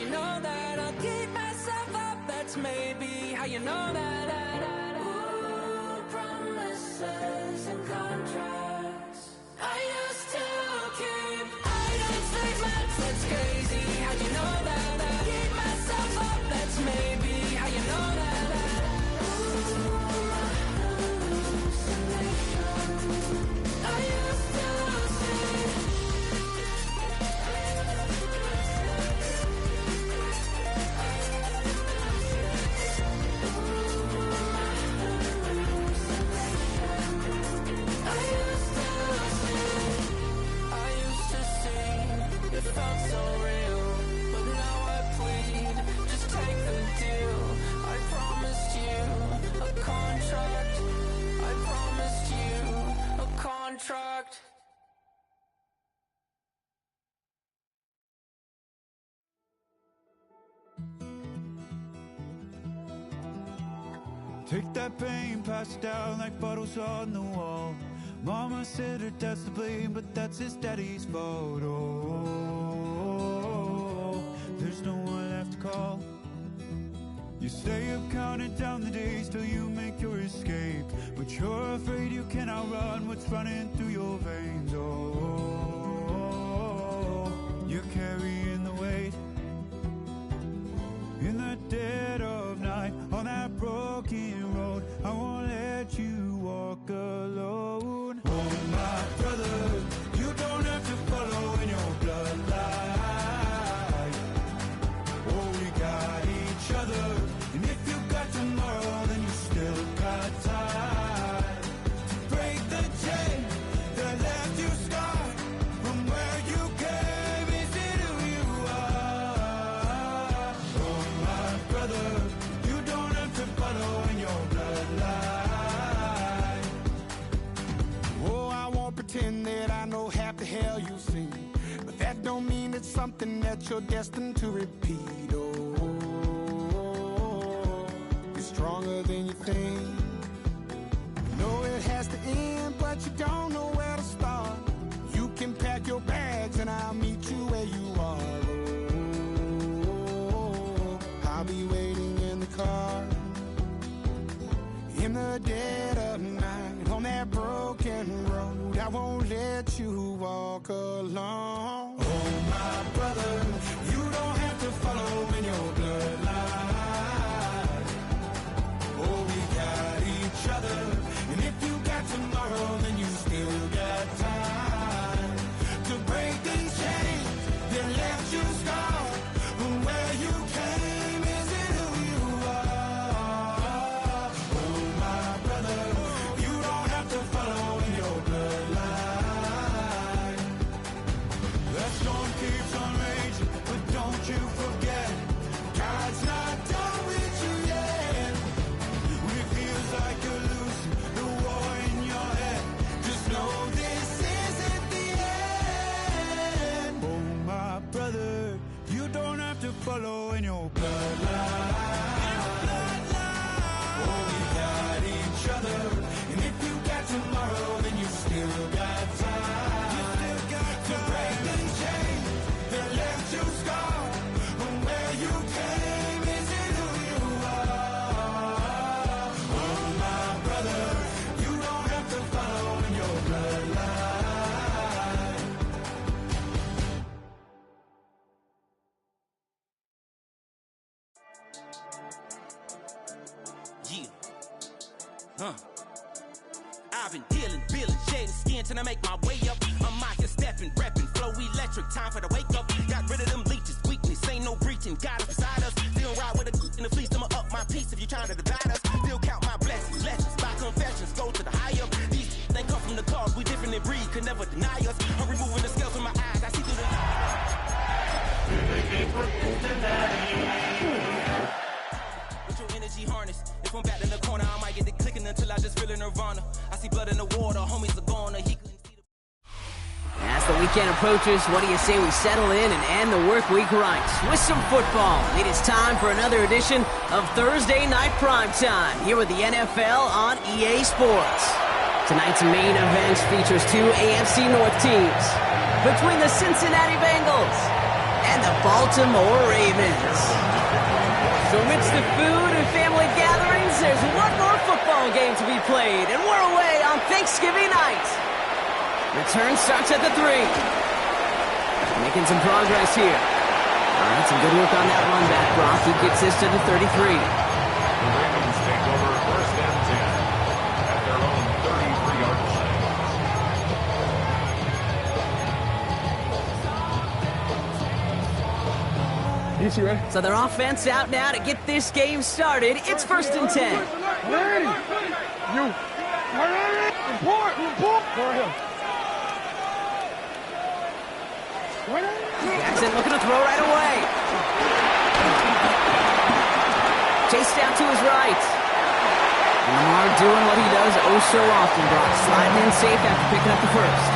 you know that I'll keep myself up? That's maybe how you know that. Ooh, promises and contracts I used to keep. I don't sleep much, that's crazy. How you know that I'll keep myself up? That's maybe how you know that. Take that pain, pass it down like bottles on the wall. Mama said her dad's to blame, but that's his daddy's fault. Oh, there's no one left to call. You stay up counting down the days till you make your escape, but you're afraid you cannot run what's running through your veins. Oh, you're carrying the weight in the dead of night on that broken road. I won't let you walk alone. Oh, my brother, you don't have to follow in your bloodline. Oh, we got each other, and if you got tomorrow, then you still got time to break the chain that left you scarred from where you came. Is it who you are? Oh, my brother, you don't have to follow in your bloodline. Oh, I won't pretend that I know half the hell you've seen, but that don't mean it's something that you're destined to repeat. Oh, you're stronger than you think. You know it has to end, but you don't know where to start. You can pack your bags and I'll meet you where you are. Oh, I'll be waiting in the car in the dead of night on that broken road. I won't let you walk alone. Oh, my brother, you don't have to follow in your bloodline. Oh, we got each other, and if you got tomorrow, then you still got time to break these chains that left you scarred from where you came. Is it who you are? Oh, my brother, you don't have to follow in your bloodline. That storm keeps on raging, but don't you forget, God's not done with you yet. When it feels like you're losing the war in your head, just know this isn't the end. Oh, my brother, you don't have to follow in your bloodline. Oh, we got each other, and if you got tomorrow, then you still got time to break the chain that left you scarred from where you came. Is it who you are? Oh, my brother, you don't have to follow in your bloodline. Yeah. I've been dealing, billing, shedding skin till I make my way up. I'm out here stepping, repping, flow electric, time for the wake up. Got rid of them leeches, weakness, ain't no breaching. God is beside us, still ride with a in the fleece. I'ma up my piece if you trying to divide us. Still count my blessings, lessons, by confessions, go to the high up. These they come from the cause, we different in breed, could never deny us. I'm removing the scales from my eyes, I see through the with your energy harness. If I'm back in the corner, I might get it clicking until I just feel a nirvana. I see blood in the water, homies are gone, he couldn't see the... As the weekend approaches, what do you say we settle in and end the work week right with some football? It is time for another edition of Thursday Night Primetime here with the NFL on EA Sports. Tonight's main event features two AFC North teams between the Cincinnati Bengals and the Baltimore Ravens. So amidst the food and family gatherings, there's one more football game to be played, and we're away on Thanksgiving night. Return starts at the 3. Making some progress here. All right, some good work on that run back, Brock. He gets this to the 33. The Ravens take over first and 10 at their own 33-yard line. Easy, right? So their offense out now to get this game started. It's first and 10. Ready? You. Report. Go ahead. Jackson looking to throw right away. Chase down to his right. And Lamar doing what he does oh so often, Brock. Sliding in safe after picking up the first.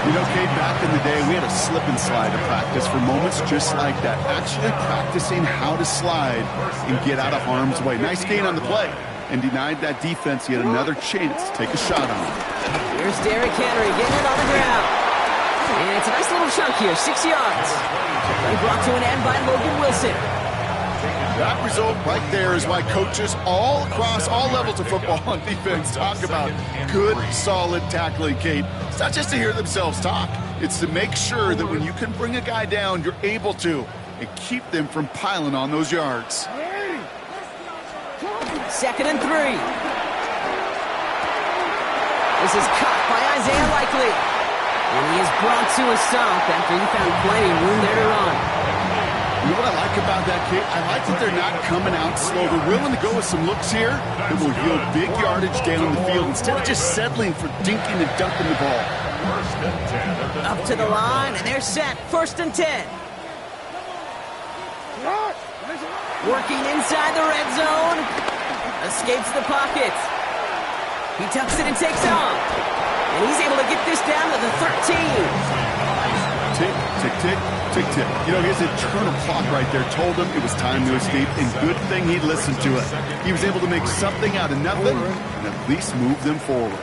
You know, Kate, back in the day, we had a slip and slide to practice for moments just like that. Actually practicing how to slide and get out of harm's way. Nice gain on the play. And denied that defense yet another chance to take a shot on him. Here's Derrick Henry getting it on the ground. And it's a nice little chunk here, 6 yards. Play brought to an end by Logan Wilson. That result right there is why coaches all across all levels of football on defense talk about good, solid tackling, Kate. It's not just to hear themselves talk. It's to make sure that when you can bring a guy down, you're able to, and keep them from piling on those yards. 2nd and 3. This is caught by Isaiah Likely. And he is brought to a stop after he found plenty of room there to run. You know what I like about that, Kate? I like that they're not coming out slow. They're willing to go with some looks here that will yield big yardage down the field instead of just settling for dinking and dunking the ball. Up to the line, and they're set. 1st and 10. Working inside the red zone. Escapes the pocket. He tucks it and takes off. And he's able to get this down to the 13. Tick, tick, tick, tick, tick. You know, his internal clock right there told him it was time to escape, and good thing he listened to it. He was able to make something out of nothing and at least move them forward.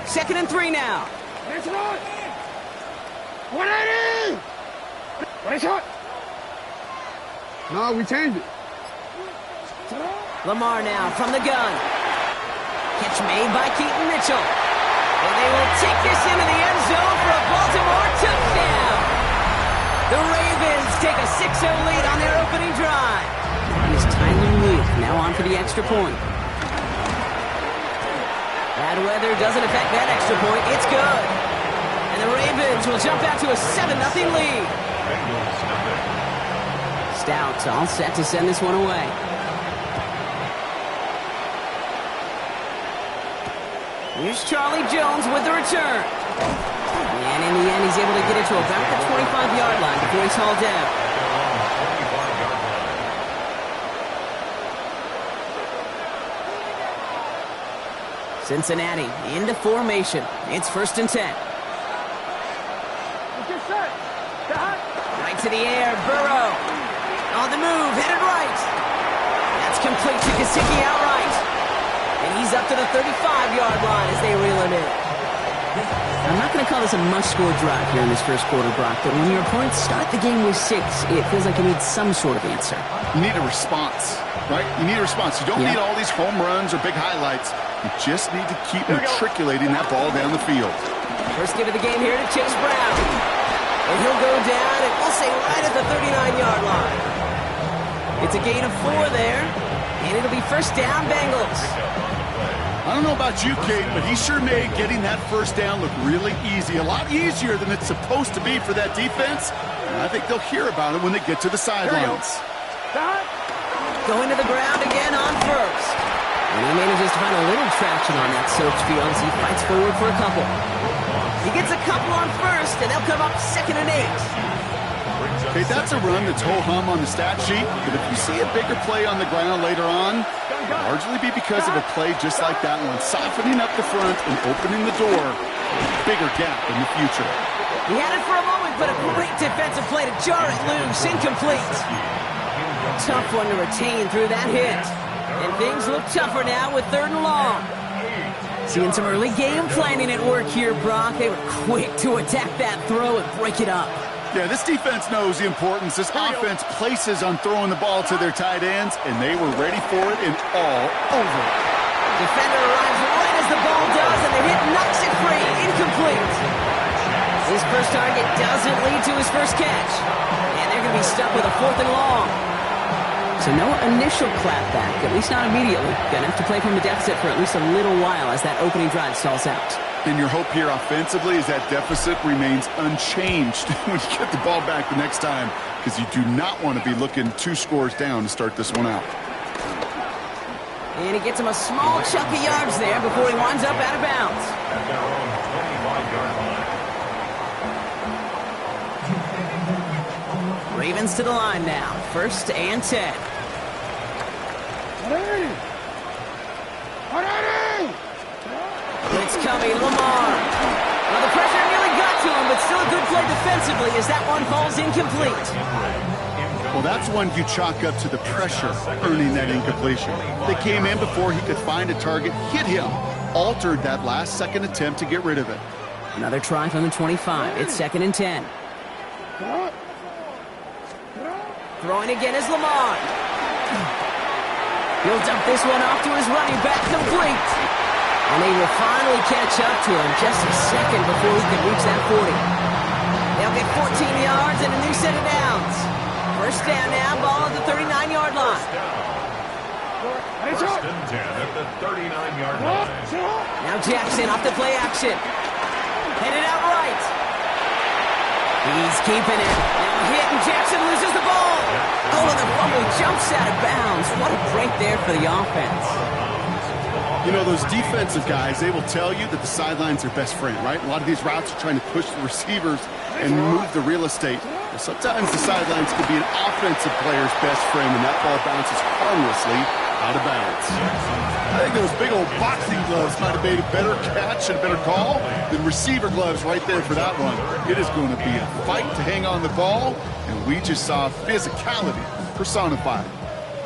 2nd and 3 now. 180! Nice shot. No, we changed it. Lamar now from the gun. Catch made by Keaton Mitchell. And they will take this into the end zone for a Baltimore touchdown. The Ravens take a 6-0 lead on their opening drive. Here's Tyler Luke now on for the extra point. Bad weather doesn't affect that extra point. It's good. And the Ravens will jump out to a 7-0 lead. Stout all set to send this one away. Here's Charlie Jones with the return. And in the end, he's able to get it to about the 25-yard line before he's hauled down. Cincinnati into formation. It's 1st and 10. Right to the air, Burrow. On the move, headed right. That's complete to Gesicki outright. And he's up to the 35-yard line as they reel him in. I'm not going to call this a must-score drive here in this first quarter, Brock, but when your opponents start the game with 6, it feels like you need some sort of answer. You need a response, right? You need a response. You don't need all these home runs or big highlights. You just need to keep matriculating that ball down the field. First give of the game here to Chase Brown. And he'll go down, and we'll say right at the 39-yard line. It's a gain of 4 there, and it'll be first down, Bengals. I don't know about you, Kate, but he sure made getting that first down look really easy. A lot easier than it's supposed to be for that defense. And I think they'll hear about it when they get to the sidelines. Going to the ground again on first. And he manages to find a little traction on that soaked field as he fights forward for a couple. He gets a couple on first, and they'll come up 2nd and 8. Okay, that's a run that's ho-hum on the stat sheet, but if you see a bigger play on the ground later on, it'll largely be because of a play just like that one, softening up the front and opening the door, a bigger gap in the future. He had it for a moment, but a great defensive play to jar it loose, incomplete. Tough one to retain through that hit. And things look tougher now with 3rd and long. Seeing some early game planning at work here, Brock. They were quick to attack that throw and break it up. Yeah, this defense knows the importance this offense places on throwing the ball to their tight ends, and they were ready for it and all over it. Defender arrives right as the ball does, and the hit knocks it free. Incomplete. His first target doesn't lead to his first catch. And they're going to be stuck with a 4th and long. So no initial clapback, at least not immediately. Going to have to play from a deficit for at least a little while as that opening drive stalls out. And your hope here offensively is that deficit remains unchanged when you get the ball back the next time, because you do not want to be looking 2 scores down to start this one out. And he gets him a small chunk of yards there before he winds up out of bounds. At their own 25-yard line. Ravens to the line now. 1st and 10. Blitz coming, Lamar. Well, the pressure nearly got to him, but still a good play defensively as that one falls incomplete. Well, that's one you chalk up to the pressure earning that incompletion. They came in before he could find a target, hit him, altered that last-second attempt to get rid of it. Another try from the 25. It's 2nd and 10. Throwing again is Lamar. He'll dump this one off to his running back, complete. And they will finally catch up to him just a second before he can reach that 40. They'll get 14 yards and a new set of downs. 1st down now, ball at the 39-yard line. 1st and 10 at the 39-yard line. Now Jackson off the play action. Headed out right. He's keeping it. Now hit, and Jackson loses the ball. Oh, and the fumble jumps out of bounds. What a break there for the offense. You know, those defensive guys, they will tell you that the sideline's their best friend, right? A lot of these routes are trying to push the receivers and move the real estate. Well, sometimes the sidelines can be an offensive player's best friend, and that ball bounces harmlessly out of bounds. I think those big old boxing gloves might have made a better catch and a better call than receiver gloves right there for that one. It is going to be a fight to hang on the ball, and we just saw physicality personified.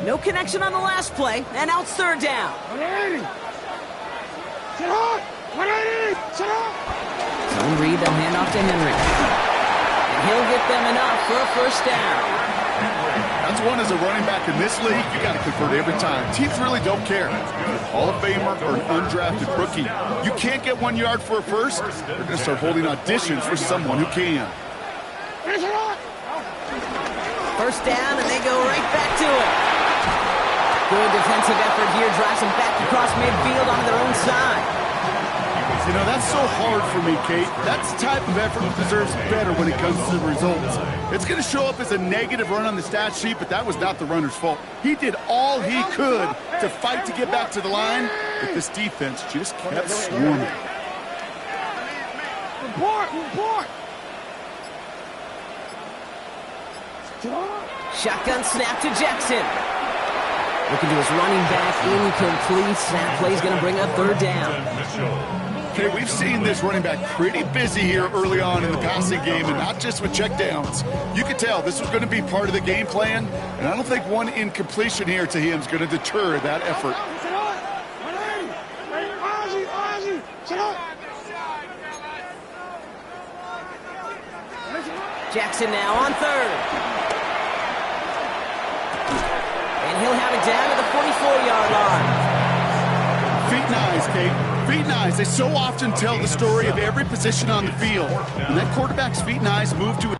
No connection on the last play, and now it's 3rd down. Zone read, they'll hand off to Henry. And he'll get them enough for a 1st down. That's one as a running back in this league, you got to convert every time. Teams really don't care. If you're a Hall of Famer or an undrafted rookie, you can't get 1 yard for a first, they're going to start holding auditions for someone who can. 1st down, and they go right back to it. Good defensive effort here, drives them back across midfield onto their own side. You know, that's so hard for me, Kate. That's the type of effort that deserves better when it comes to the results. It's going to show up as a negative run on the stat sheet, but that was not the runner's fault. He did all he could to fight to get back to the line, but this defense just kept swarming. Shotgun snap to Jackson. Looking to his running back, incomplete. Snap play is going to bring up 3rd down. Okay, we've seen this running back pretty busy here early on in the passing game, and not just with checkdowns. You could tell this was going to be part of the game plan, and I don't think one incompletion here to him is going to deter that effort. Jackson now on 3rd. And he'll have it down to the 44-yard line. Feet and eyes, Kate. Feet and eyes. They so often tell the story of every position on the field. And that quarterback's feet and eyes move to a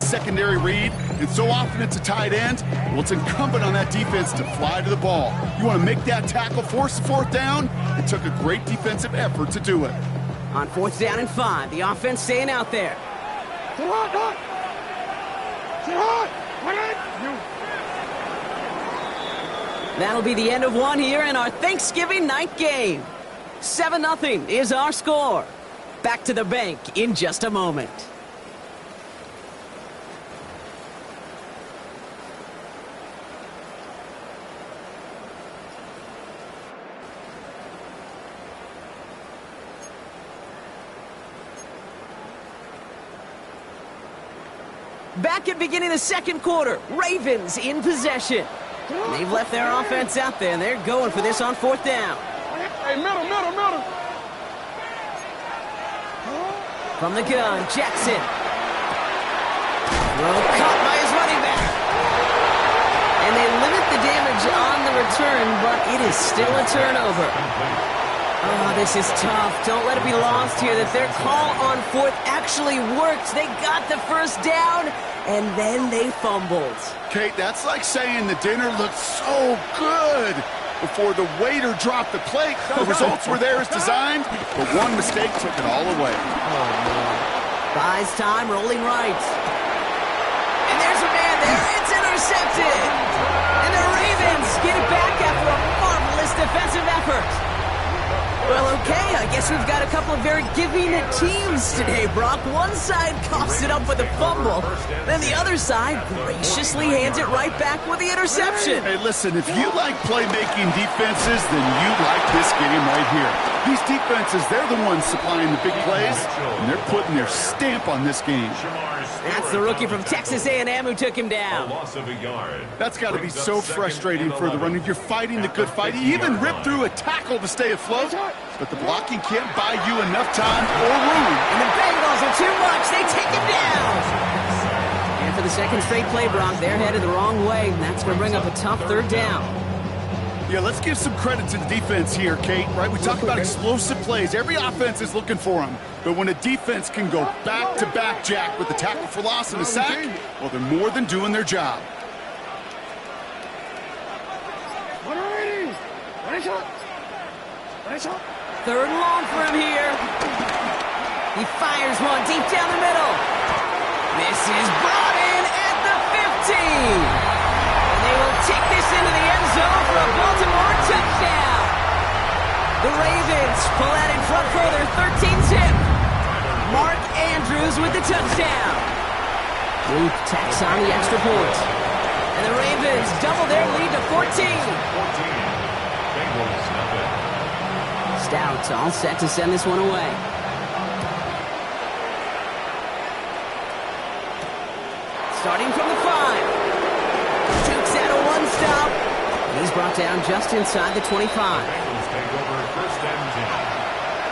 secondary read, and so often it's a tight end. Well, it's incumbent on that defense to fly to the ball. You want to make that tackle, force the 4th down. It took a great defensive effort to do it. On 4th down and 5, the offense staying out there. That'll be the end of one here in our Thanksgiving night game. 7-0 is our score. Back to the bank in just a moment. Back at beginning of the second quarter, Ravens in possession. They've left their offense out there, and they're going for this on fourth down. Hey, middle. From the gun, Jackson. Throw caught by his running back. And they limit the damage on the return, but it is still a turnover. Oh, this is tough. Don't let it be lost here that their call on fourth actually worked. They got the first down, and then they fumbled. Kate, that's like saying the dinner looked so good before the waiter dropped the plate. The results were there as designed, but one mistake took it all away. Oh, man. Buys time, rolling right. And there's a man there. It's intercepted. And the Ravens get it back after a marvelous defensive effort. Well, okay, I guess we've got a couple of very giving teams today, Brock. One side coughs it up with a fumble, then the other side graciously hands it right back with the interception. Hey, listen, if you like playmaking defenses, then you like this game right here. These defenses, they're the ones supplying the big plays, and they're putting their stamp on this game. That's the rookie from Texas A&M who took him down. That's got to be so frustrating for the runner. You're fighting the good fight. You even rip through a tackle to stay afloat, but the blocking can't buy you enough time or room. And the Bengals are too much. They take him down. And for the second straight play, Brock, they're headed the wrong way, and that's going to bring up a tough third down. Yeah, let's give some credit to the defense here, Kate, right? We talk about explosive plays. Every offense is looking for them. But when a defense can go back-to-back, Jack, with the tackle for loss and a sack, well, they're more than doing their job. Third and long for him here. He fires one deep down the middle. This is brought in at the 15. They will take this into the end zone for a Baltimore touchdown. The Ravens pull out in front for their 13-zip. Mark Andrews with the touchdown. Luke tacks on the extra point. And the Ravens double their lead to 14. Stout all set to send this one away. Starting from the 5. Jukes out a one-stop. He's brought down just inside the 25. Bengals take over first and 10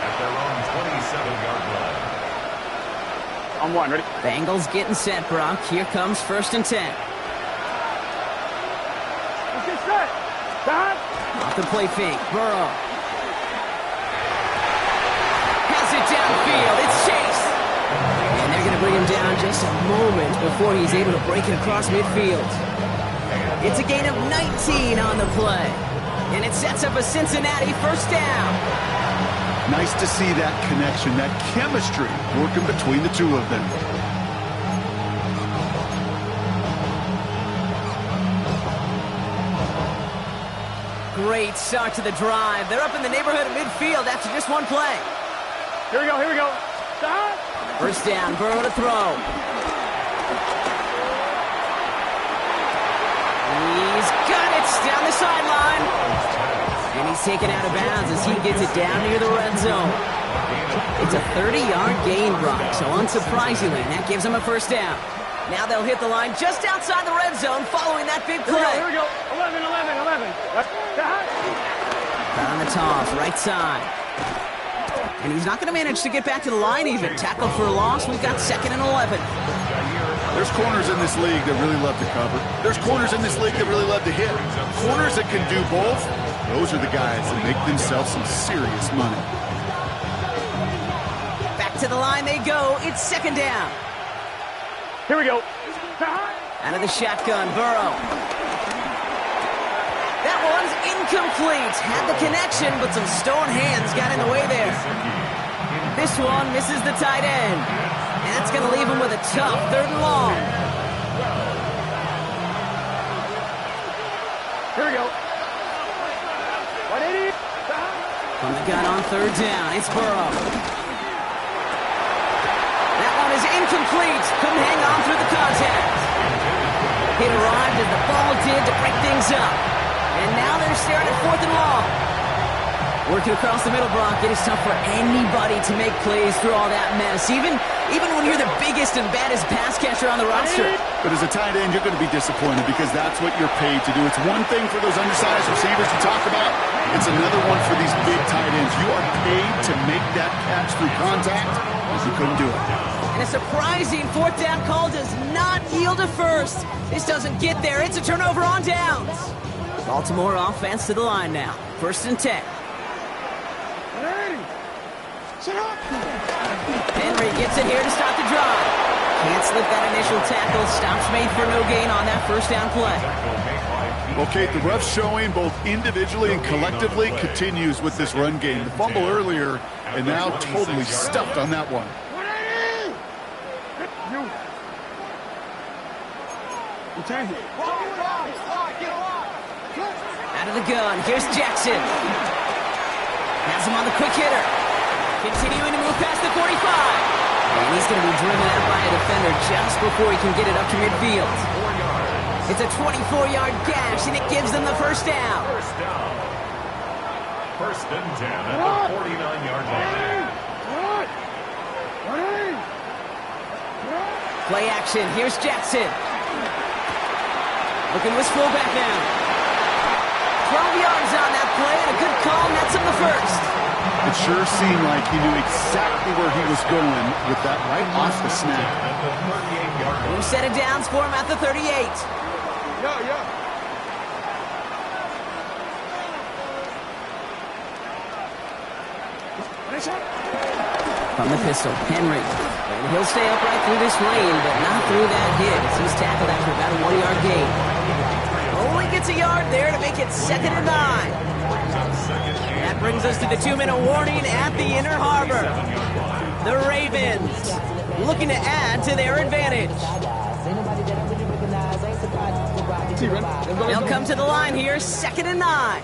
at their own 27-yard line. I'm one, ready? Bengals getting set, Brock. Here comes first and 10. Let's get set. Stop. Off the play fake. Burrow. Has it downfield. It's Chase. And they're going to bring him down just a moment before he's able to break it across midfield. It's a gain of 19 on the play. And it sets up a Cincinnati first down. Nice to see that connection, that chemistry working between the two of them. Great start to the drive. They're up in the neighborhood of midfield after just one play. Here we go. Stop. First down, Burrow to throw. He's got it down the sideline. And he's taken out of bounds as he gets it down near the red zone. It's a 30-yard gain, Brock, so unsurprisingly, that gives him a first down. Now they'll hit the line just outside the red zone following that big play. Here we go. 11. On the toss, right side. And he's not going to manage to get back to the line even. Tackled for a loss. We've got second and 11. There's corners in this league that really love to cover. There's corners in this league that really love to hit. Corners that can do both, those are the guys that make themselves some serious money. Back to the line they go. It's second down. Here we go. Out of the shotgun, Burrow. That one's incomplete. Had the connection, but some stone hands got in the way there. This one misses the tight end. And that's going to leave him with a tough third and long. From the gun on third down, it's Burrow. That one is incomplete. Couldn't hang on through the contact. It arrived as the ball did to break things up. And now they're staring at 4th and long. Working across the middle, Brock, it is tough for anybody to make plays through all that mess, even when you're the biggest and baddest pass catcher on the roster. But as a tight end, you're going to be disappointed because that's what you're paid to do. It's one thing for those undersized receivers you talk about. It's another one for these big tight ends. You are paid to make that catch through contact, and you couldn't do it. And a surprising 4th down call does not yield a first. This doesn't get there. It's a turnover on downs. Baltimore offense to the line now. 1st and 10. Henry gets it here to start the drive. Can't slip that initial tackle. Stops made for no gain on that 1st down play. Well, Kate, the rough showing both individually and collectively continues with this run game. The fumble earlier and now totally stuffed on that one. Out of the gun. Here's Jackson. Has him on the quick hitter. Continuing to move past the 45. And he's going to be driven out by a defender just before he can get it up to midfield. It's a 24-yard gash, and it gives them the 1st down. 1st and 10 at the 49-yard line. Play action. Here's Jackson. Looking wistful back now. 12 yards on that play, and a good call nets him the 1st. It sure seemed like he knew exactly where he was going with that right off the snap. New set of downs for him at the 38. From the pistol, Henry. And he'll stay upright through this lane, but not through that hit as he's tackled after about a 1-yard gain. Only gets a yard there to make it 2nd and 9. That brings us to the 2-minute warning at the Inner Harbor. The Ravens looking to add to their advantage. They'll come to the line here, 2nd and 9.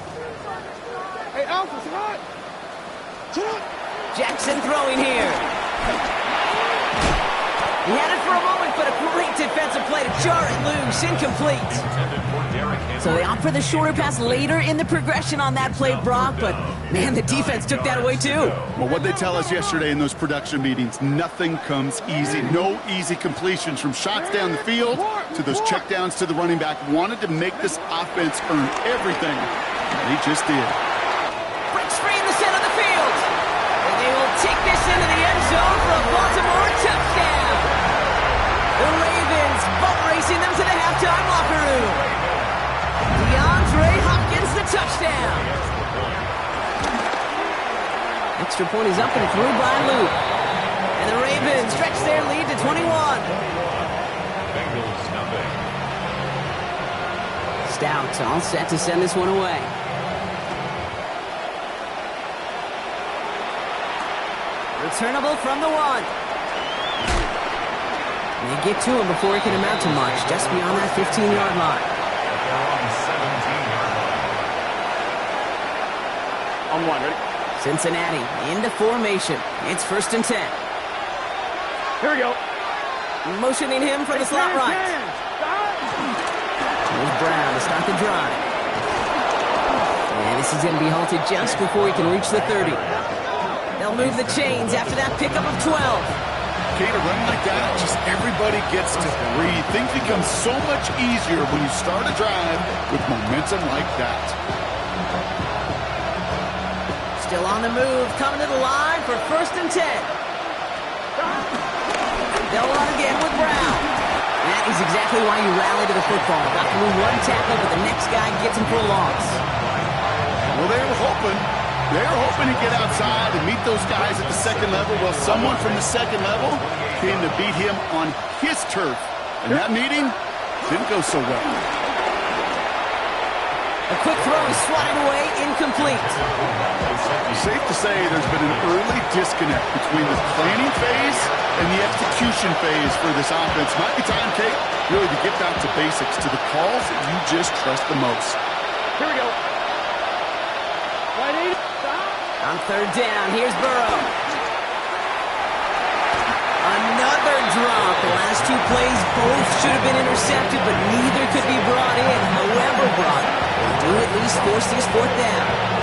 Jackson throwing here. He had it for a moment, but a great defensive play to jar it loose, incomplete. So they opt for the shorter pass later in the progression on that play, Brock, but man, the defense took that away too. Well, what they tell us yesterday in those production meetings, nothing comes easy. No easy completions from shots down the field to those checkdowns to the running back. Wanted to make this offense earn everything. And he just did. Breaks free in the center of the field. And they will take this into the end zone for a Baltimore touchdown. The Ravens boat racing them to the halftime locker room. DeAndre Hopkins the touchdown. Extra point is up and through by Luke. And the Ravens stretch their lead to 21. Bengals nothing. Stout all set to send this one away. Returnable from the 1. They get to him before he can amount to much, just beyond that 15-yard line. On 1, ready? Cincinnati into formation. It's 1st and 10. Here we go. Motioning him from the slot right. Here's Brown to start the drive. And this is going to be halted just before he can reach the 30. They'll move the chains after that pickup of 12. Kate, a run like that, just everybody gets to breathe. Things become so much easier when you start a drive with momentum like that. Still on the move, coming to the line for 1st and 10. They'll run again with Brown. And that is exactly why you rally to the football. Got through one tackle, but the next guy gets him for a loss. Well, they were hoping to get outside and meet those guys at the second level. Well, someone from the second level came to beat him on his turf. And that meeting didn't go so well. A quick throw is swatted away, incomplete. Safe to say there's been an early disconnect between the planning phase and the execution phase for this offense. Might be time, Kate, really to get back to basics, to the calls that you just trust the most. Here we go. On third down, here's Burrow. Another drop. The last two plays both should have been intercepted, but neither could be brought in. However, Brock, they do at least force this fourth down.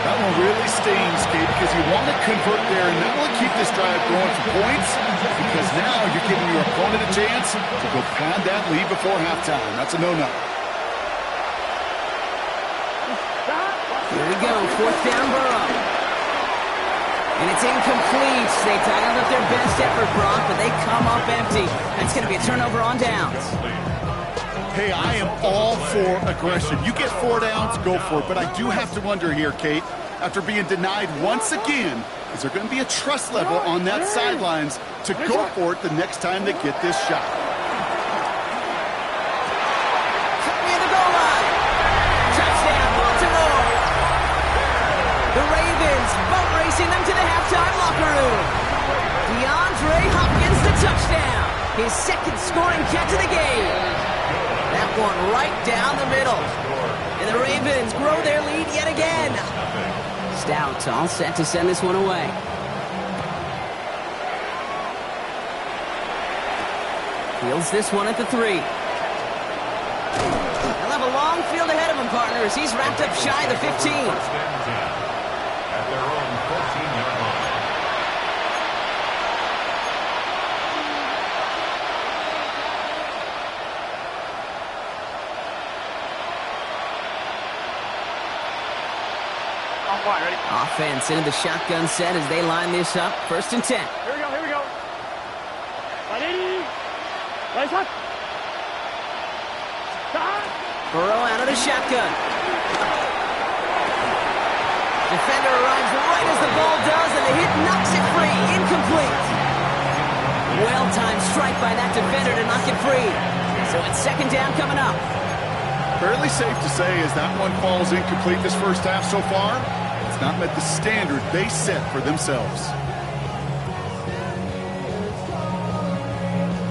That one really stings, Kate, because you want to convert there and not only keep this drive going for points, because now you're giving your opponent a chance to go pad that lead before halftime. That's a no-no. Here we go, fourth down, Burrow. And it's incomplete. They dialed up their best effort, Brock, but they come up empty. That's going to be a turnover on downs. Hey, I am all for aggression. You get 4 downs, go for it. But I do have to wonder here, Kate, after being denied once again, is there going to be a trust level on that sidelines to go for it the next time they get this shot? Near the goal line. Touchdown, Baltimore. The Ravens boat racing them to the halftime locker room. DeAndre Hopkins, the touchdown. His second scoring catch of the game. That one right down the middle. And the Ravens grow their lead yet again. Stout all set to send this one away. Fields this one at the 3. He'll have a long field ahead of him, partners. He's wrapped up shy of the 15. At their own 14-yard line. Ready? Offense into the shotgun set as they line this up. First and 10. Here we go, here we go. Ready? Raise up. Stop. Burrow out of the shotgun. Defender arrives right as the ball does, and the hit knocks it free. Incomplete. Well-timed strike by that defender to knock it free. So it's second down coming up. Fairly safe to say as that one falls incomplete this first half so far, it's not met the standard they set for themselves.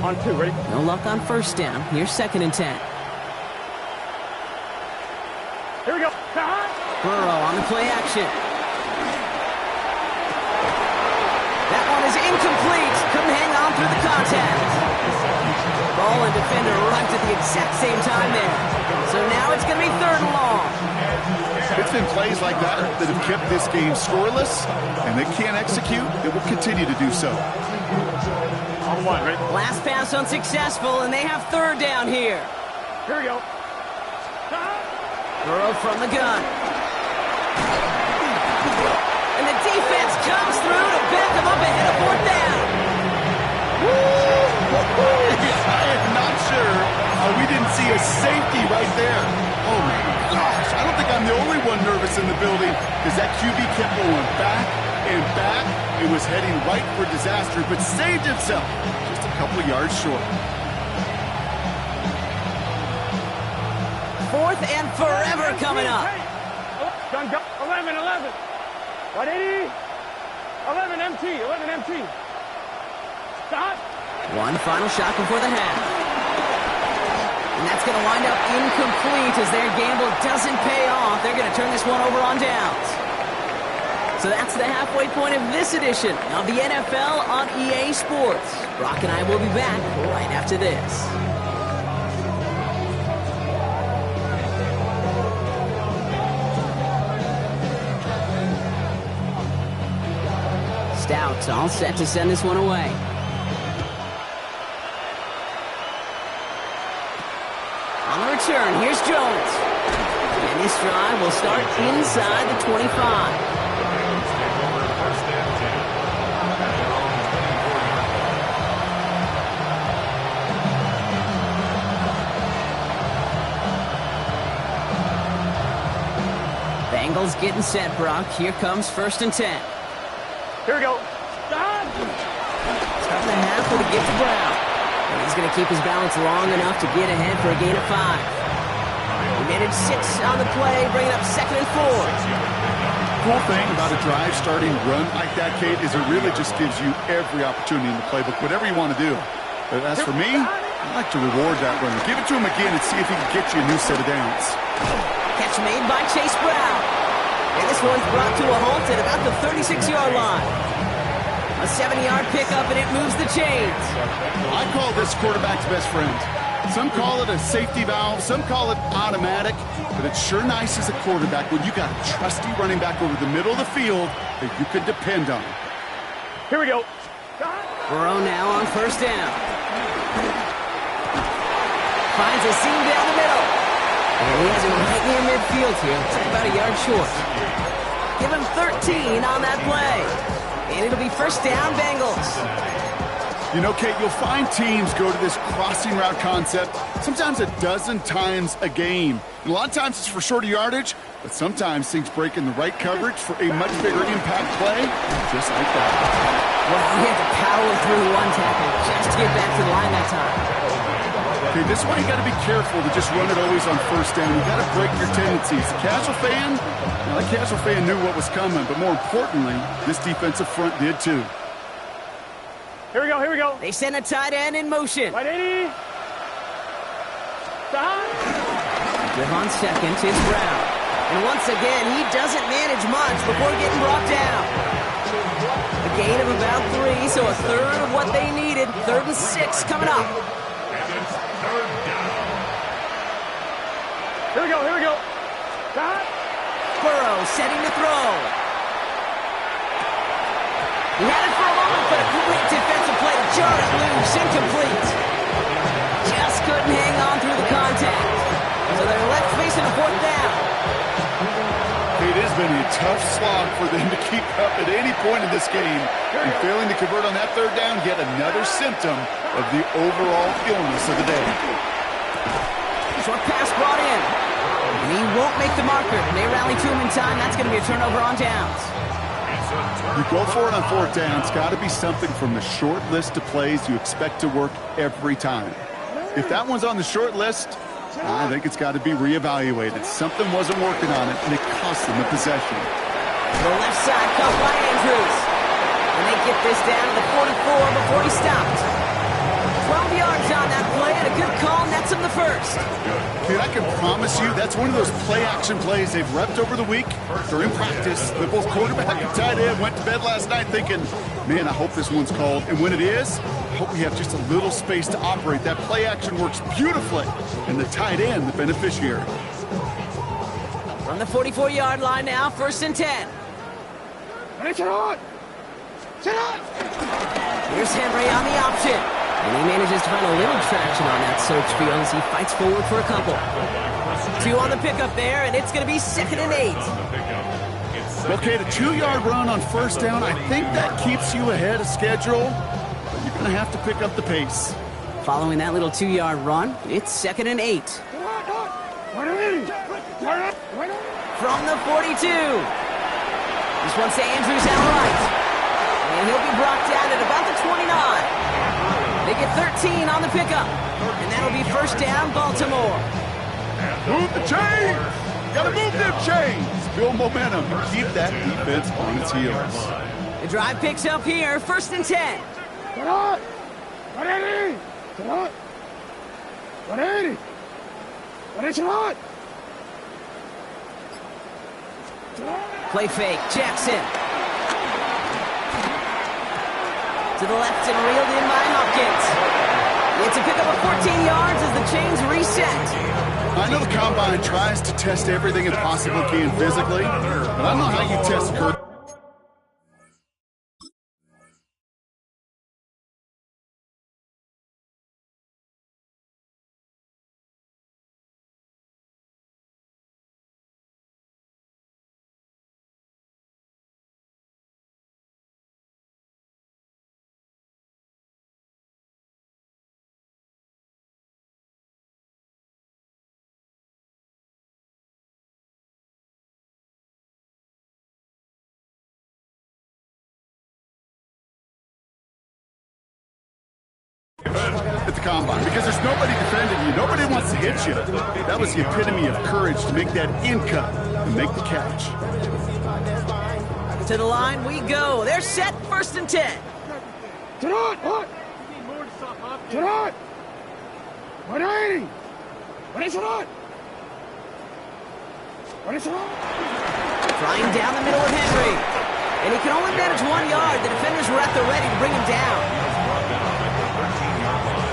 On 2, ready? No luck on first down. Here's second and 10. Here we go. Stop. Burrow on the play action. That one is incomplete. Couldn't hang on through the contact. Ball and defender arrived at the exact same time there. So now it's going to be third and long. It's been plays like that that have kept this game scoreless, and they can't execute. It will continue to do so. On 1, ready? Last pass unsuccessful, and they have third down here. Here we go. Stop. Burrow from the gun. And the defense comes through to back them up ahead of fourth down. I am not sure we didn't see a safety right there. Oh, my gosh. I don't think I'm the only one nervous in the building because that QB kept going back and back. It was heading right for disaster, but saved himself just a couple of yards short. Fourth and forever coming up. Gun, go. 11. 180. 11 MT. Stop. One final shot before the half. And that's going to wind up incomplete as their gamble doesn't pay off. They're going to turn this one over on downs. So that's the halfway point of this edition of the NFL on EA Sports. Brock and I will be back right after this. Stout all set to send this one away. On the return, here's Jones. And this drive will start inside the 25. Bengals getting set, Brock. Here comes first and 10. Here we go. Stop. Start the half with a gift to Brown. And he's going to keep his balance long enough to get ahead for a gain of 5. He managed 6 on the play, bringing up second and 4. Cool thing about a drive starting run like that, Kate, is it really just gives you every opportunity in the playbook, whatever you want to do. But as for me, I like to reward that run. Give it to him again and see if he can get you a new set of downs. Catch made by Chase Brown. And this one's brought to a halt at about the 36-yard line. A 7-yard pickup, and it moves the chains. I call this quarterback's best friend. Some call it a safety valve, some call it automatic, but it's sure nice as a quarterback when you got a trusty running back over the middle of the field that you can depend on. Here we go. Burrow now on first down. Finds a seam down the middle. And he has it right near midfield here. It's about a yard short. Give him 13 on that play. And it'll be first down, Bengals. You know, Kate, you'll find teams go to this crossing route concept sometimes a dozen times a game. And a lot of times it's for shorter yardage, but sometimes things break in the right coverage for a much bigger impact play, just like that. Well, he had to power through one tackle just to get back to the line that time. Okay, this is why you got to be careful to just run it always on first down. You got to break your tendencies. The casual fan, the casual fan knew what was coming, but more importantly, this defensive front did too. Here we go, here we go. They send a tight end in motion. Right 80. Give on second, it's Brown. And once again, he doesn't manage much before getting brought down. A gain of about 3, so a third of what they needed. 3rd and 6 coming up. Here we go, here we go. Burrow setting to throw. He had it for a moment, but a quick defensive play to jar it loose, incomplete. Just couldn't hang on through the contact. So they're left facing a 4th down. It has been a tough slog for them to keep up at any point in this game. And failing to convert on that 3rd down, yet another symptom of the overall illness of the day. Short pass brought in. And he won't make the marker. And they rally to him in time. That's going to be a turnover on downs. You go for it on 4th down. It's got to be something from the short list of plays you expect to work every time. If that one's on the short list, I think it's got to be reevaluated. Something wasn't working on it, and it cost them the possession. The left side caught by Andrews. And they get this down to the 44 before he stopped. 12 yards on that play, and a good call nets him the first. Dude, I can promise you that's one of those play-action plays they've repped over the week during practice. The both quarterback and tight end went to bed last night thinking, man, I hope this one's called. And when it is, I hope we have just a little space to operate. That play-action works beautifully, and the tight end, the beneficiary. From the 44-yard line now, 1st and 10. Here's Henry on the option. And he manages to find a little traction on that search field as he fights forward for a couple. 2 on the pickup there, and it's going to be 2nd and 8. Okay, the 2-yard run on 1st down, I think that keeps you ahead of schedule. But you're going to have to pick up the pace. Following that little 2-yard run, it's 2nd and 8. From the 42. This one's to Andrews outright. And he'll be brought down at about the 29. They get 13 on the pickup. And that'll be first down, Baltimore. Move the chains! Gotta move them chains! Build momentum and keep that defense on its heels. The drive picks up here, 1st and 10. Play fake, Jackson. To the left and reeled in by Hopkins. It's a pickup of 14 yards as the chains reset. I know the Combine tries to test everything it possibly can physically, but I don't know how you test Kurt. At the Combine, because there's nobody defending you. Nobody wants to hit you. That was the epitome of courage to make that in cut and make the catch. To the line we go. They're set, 1st and 10. Flying down the middle of Henry. And he can only manage 1 yard. The defenders were at the ready to bring him down. He was brought down at the 13-yard line.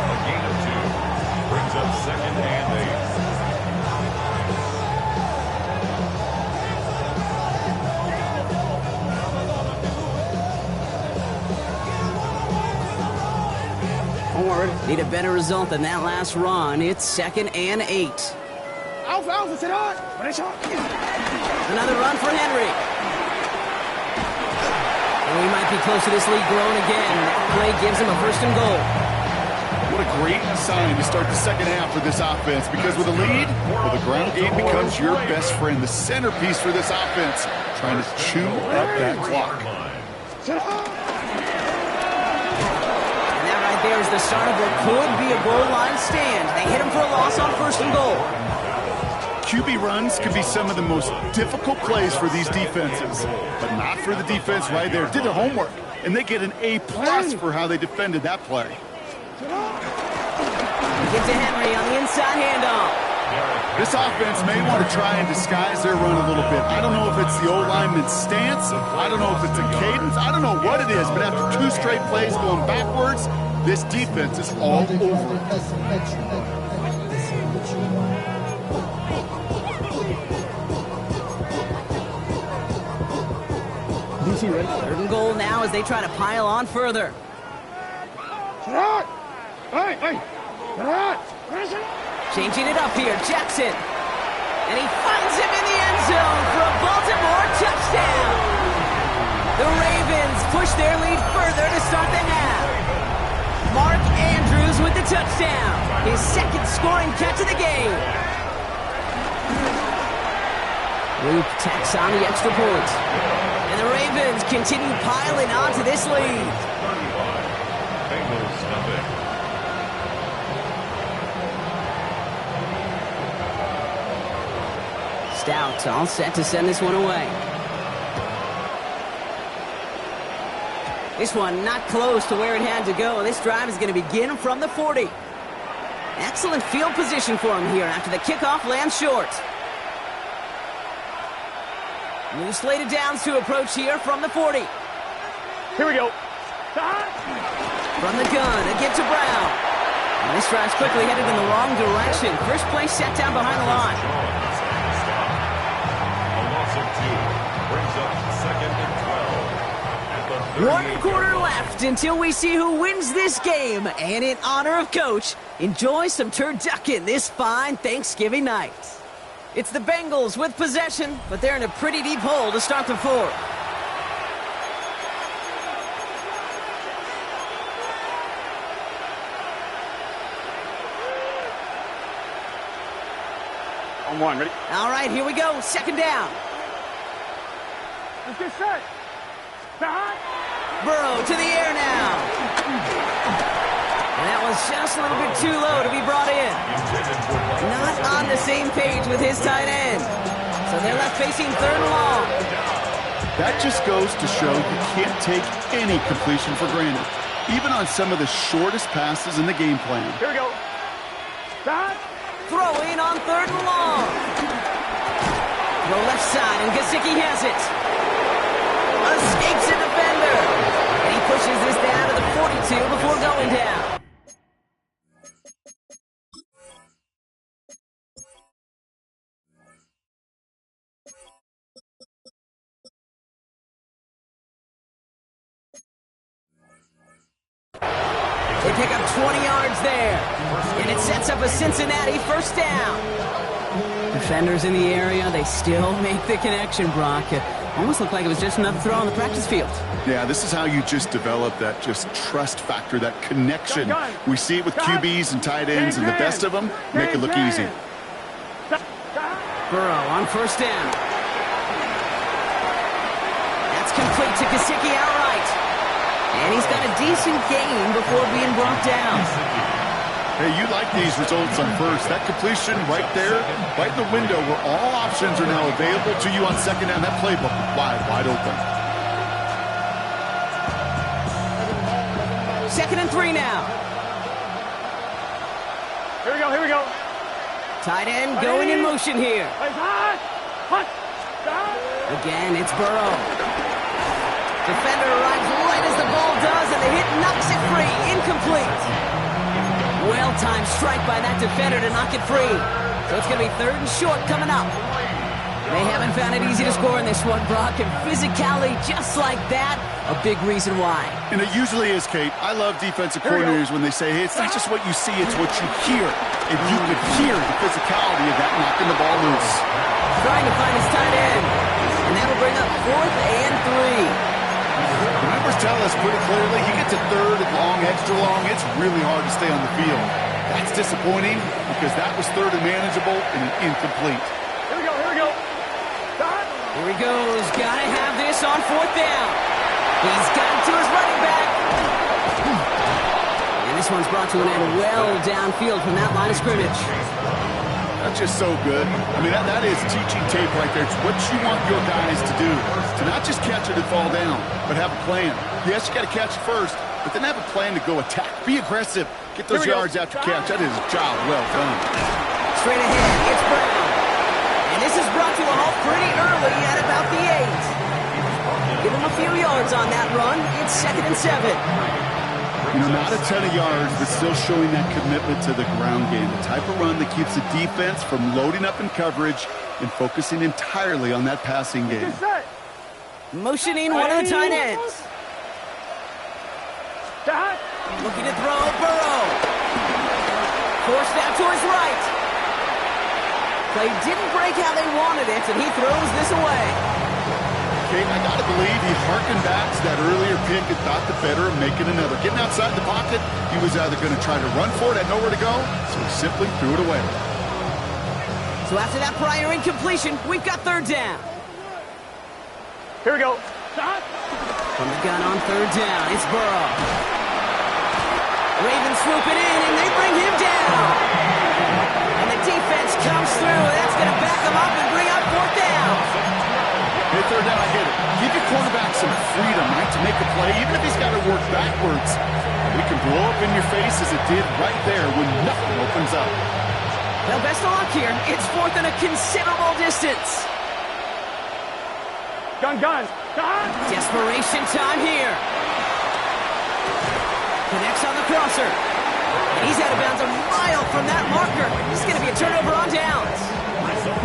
A gain of 2 brings up 2nd and 8. Need a better result than that last run. It's 2nd and 8. Another run for Henry. And we might be close to this lead growing again. That play gives him a 1st and goal. What a great sign to start the second half for this offense, because with a lead, well, the ground game becomes your best friend, the centerpiece for this offense, trying to chew up that clock. There's the start of what could be a goal line stand. They hit him for a loss on 1st and goal. QB runs could be some of the most difficult plays for these defenses, but not for the defense right there. Did their homework, and they get an A+ for how they defended that play. Get to Henry on the inside handoff. This offense may want to try and disguise their run a little bit. I don't know if it's the O-lineman's stance. I don't know if it's a cadence. I don't know what it is, but after 2 straight plays going backwards, this defense is all over it. Third and goal now as they try to pile on further. Changing it up here, Jackson. And he finds him in the end zone for a Baltimore touchdown. The Ravens push their lead further to start the half. Mark Andrews with the touchdown. His 2nd scoring catch of the game. Luke tacks on the extra point. And the Ravens continue piling on to this lead. Bengals nothing. Stout all set to send this one away. This one not close to where it had to go. This drive is going to begin from the 40. Excellent field position for him here after the kickoff lands short. New slated downs to approach here from the 40. Here we go. From the gun, again to Brown. And this drive's quickly headed in the wrong direction. First play set down behind the line. A loss of 2 brings up 2nd and 12. 1 quarter left until we see who wins this game. And in honor of Coach, enjoy some turducken this fine Thanksgiving night. It's the Bengals with possession, but they're in a pretty deep hole to start the 4th. On 1, ready? All right, here we go. 2nd down. Let's get set. Burrow to the air now. And that was just a little bit too low to be brought in. Not on the same page with his tight end. So they're left facing 3rd and long. That just goes to show you can't take any completion for granted, even on some of the shortest passes in the game plan. Here we go. Throwing on 3rd and long. Throw left side, and Gesicki has it. Escapes a defender. And he pushes this down to the 42 before going down. They pick up 20 yards there. And it sets up a Cincinnati 1st down. Defenders in the area, they still make the connection, Brock. Almost looked like it was just another throw on the practice field. Yeah, this is how you just develop that just trust factor, that connection. We see it with QBs and tight ends, and the best of them make it look easy. Burrow on 1st down. That's complete to Gesicki outright. And he's got a decent gain before being brought down. Hey, you like these results on 1st. That completion right there, right in the window where all options are now available to you on 2nd down. That playbook wide open. 2nd and 3 now. Here we go. Tight end going in motion here. Again, it's Burrow. Defender arrives right as the ball does, and the hit knocks it free. Incomplete. Well-timed strike by that defender to knock it free. So it's going to be 3rd and short coming up. They haven't found it easy to score in this one, Brock, and physicality just like that, a big reason why. And it usually is, Kate. I love defensive coordinators when they say, hey, it's not just what you see, it's what you hear. And you could hear the physicality of that knocking the ball loose. Trying to find his tight end. And that'll bring up 4th and 3. The numbers tell us pretty clearly, you get to 3rd and long, extra long, it's really hard to stay on the field. That's disappointing because that was 3rd and manageable and an incomplete. Here we go, here we go. Here he goes. Gotta have this on 4th down. He's got it to his running back. And this one's brought to an end well downfield from that line of scrimmage. That's just so good. I mean, that is teaching tape right there. It's what you want your guys to do. To not just catch it and fall down, but have a plan. Yes, you got to catch it first, but then have a plan to go attack. Be aggressive. Get those yards after catch. That is a job well done. Straight ahead, it's Brown. And this is brought to a halt pretty early at about the 8. Give him a few yards on that run. It's 2nd and 7. You know, not a ton of yards, but still showing that commitment to the ground game. The type of run that keeps the defense from loading up in coverage and focusing entirely on that passing game. Motioning one of the tight ends. Looking to throw, Burrow. Forced out to his right. Play didn't break how they wanted it, and he throws this away. Okay, I got to believe he harkened back to that earlier pick and thought the better of making another. Getting outside the pocket, he was either going to try to run for it, had nowhere to go, so he simply threw it away. So after that prior incompletion, we've got 3rd down. Here we go. From the gun on 3rd down, it's Burrow. Ravens swoop it in, and they bring him down. And the defense comes through. That's going to back them up and bring up 4th down. Hey, 3rd down, I get it. Give your quarterback some freedom, right, to make a play, even if he's got to work backwards. It can blow up in your face as it did right there when nothing opens up. Well, best of luck here. It's 4th and a considerable distance. Gun. Desperation time here. Connects on the crosser. And he's out of bounds a mile from that marker. This is going to be a turnover on downs.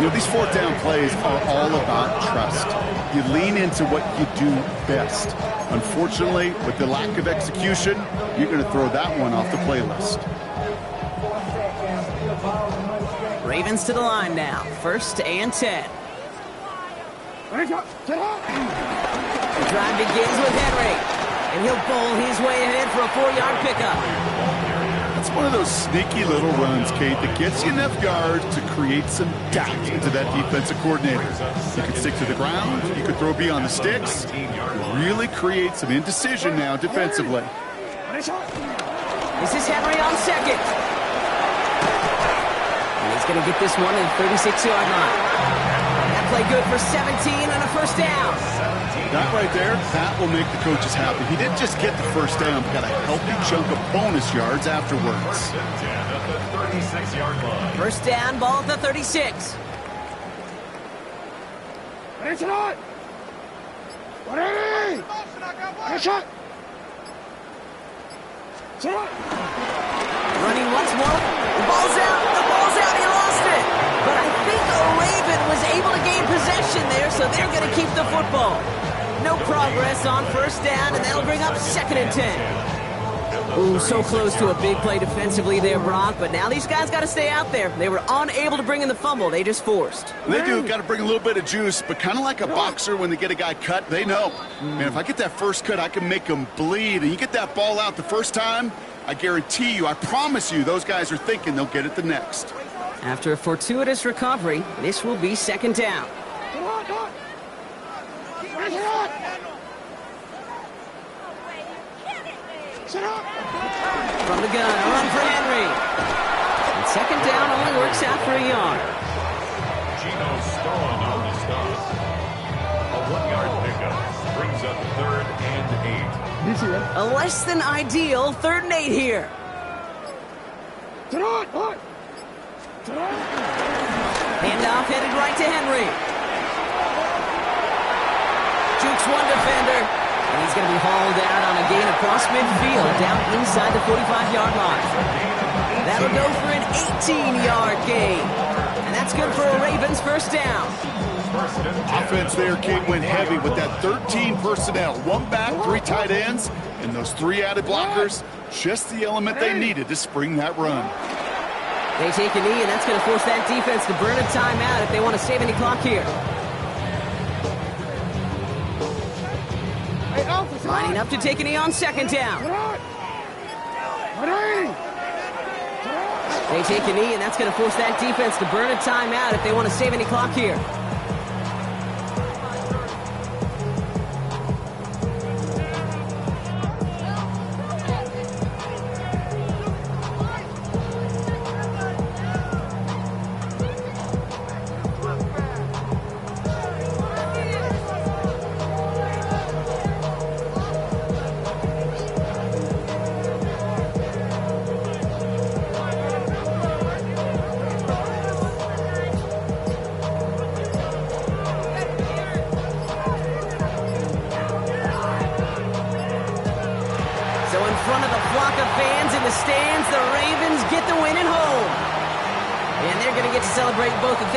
You know, these 4th down plays are all about trust. You lean into what you do best. Unfortunately, with the lack of execution, you're going to throw that one off the playlist. Ravens to the line now. 1st and 10. The drive begins with Henry. And he'll bowl his way ahead for a 4-yard pickup. It's one of those sneaky little runs, Kate, that gets you enough yards to create some doubt into that defensive coordinator. You could stick to the ground, you could throw beyond the sticks, really create some indecision now defensively. This is Henry on 2nd. And he's going to get this one at the 36-yard line. That play good for 17 and a 1st down. That right there, that will make the coaches happy. He didn't just get the 1st down, but got a healthy chunk of bonus yards afterwards. 1st down, ball at the 36. Running once more. The ball's out. He lost it. But I think a Raven was able to gain possession there, so they're going to keep the football. No progress on 1st down, and that'll bring up 2nd and 10. Ooh, so close to a big play defensively there, Brock, but now these guys got to stay out there. They were unable to bring in the fumble. They just forced. They do. Got to bring a little bit of juice, but kind of like a boxer when they get a guy cut, they know. Man, if I get that first cut, I can make them bleed. And you get that ball out the first time, I guarantee you, I promise you, those guys are thinking they'll get it the next. After a fortuitous recovery, this will be 2nd down. From the gun, a run for Henry. And 2nd down only works out for a yard. Gino Stone on the stop. A 1-yard pickup brings up 3rd and 8. A less than ideal 3rd and 8 here. Handoff headed right to Henry. Jukes one defender, and he's going to be hauled out on a gain across midfield, down inside the 45-yard line. That'll go for an 18-yard gain, and that's good for a Ravens first down. Offense there, Kate, went heavy with that 13 personnel. 1 back, 3 tight ends, and those 3 added blockers. Just the element they needed to spring that run. They take a knee, and that's going to force that defense to burn a timeout if they want to save any clock here. Lining up to take a knee on second down. They take a knee, and that's going to force that defense to burn a timeout if they want to save any clock here. The stands, the Ravens get the win at home. And they're going to get to celebrate both the things.